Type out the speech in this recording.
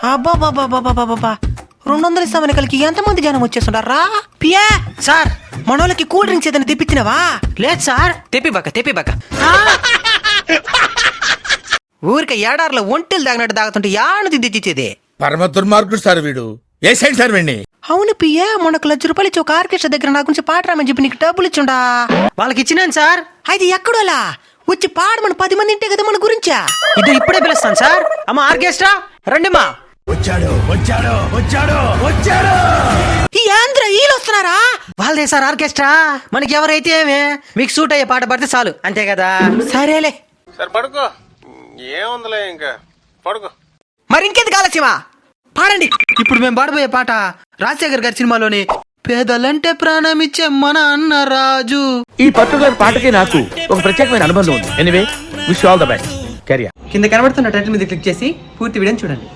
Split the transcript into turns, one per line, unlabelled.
అబ్బాబాబాబాబాబా 200 ఇస్తామని కలికి ఎంతమంది జనం వచ్చేస్తుంటారా? పియా సార్, మనోళ్ళకి కూల్ డ్రింక్స్ ఏదైనా తెప్పించినవా?
లేదు సార్, తెప్పిబాక
ఊరికే ఏడార్లో ఒంటెలు తాగినట్టు తాగుతుంటే యాను తెచ్చిచ్చేది.
పరమ దుర్మార్గుడు సార్ వీడు. ఏ సైడ్ సార్ వీడిని?
అవును పియ్యా, మొన్నకు ₹1,00,000 ఇచ్చి ఒక ఆర్కెస్ట్రా దగ్గర నా గురించి పాట రామని చెప్పి నీకు డబ్బులు ఇచ్చుండా.
వాళ్ళకి ఇచ్చినాను సార్.
అది ఎక్కడోలా వచ్చి పాడమని 10 మంది ఇంటే కదా మన గురించా.
ఇది ఇప్పుడే పిలుస్తాను సార్. అమ్మా ఆర్కెస్ట్రా రండిమ్మా.
వచ్చాడు.
ఈ ఆంధ్ర వీళ్ళు వస్తున్నారా?
వాళ్ళదే సార్ ఆర్కెస్ట్రా. మనకి ఎవరైతే ఏమే, మీకు సూట్ అయ్యే పాట పడితే చాలు, అంతే కదా.
సరేలే
సరే పడుకో, ఏముందిలే ఇంకా పడుకో.
మరి ఇంకెందుకు ఆలస్యమా, పాడండి.
ఇప్పుడు మేము పాడబోయే పాట రాజశేఖర్ గారి సినిమాలోని పేదలంటే ప్రాణం ఇచ్చే మన అన్న రాజు.
ఈ పర్టికులర్ పాటకి నాకు ఒక ప్రత్యేకమైన అనుబంధం ఉంది. Anyway, wish all the best. Career.
కింద కనబడుతున్న టైటిల్ మీద క్లిక్ చేసి పూర్తి వీడియోని చూడండి.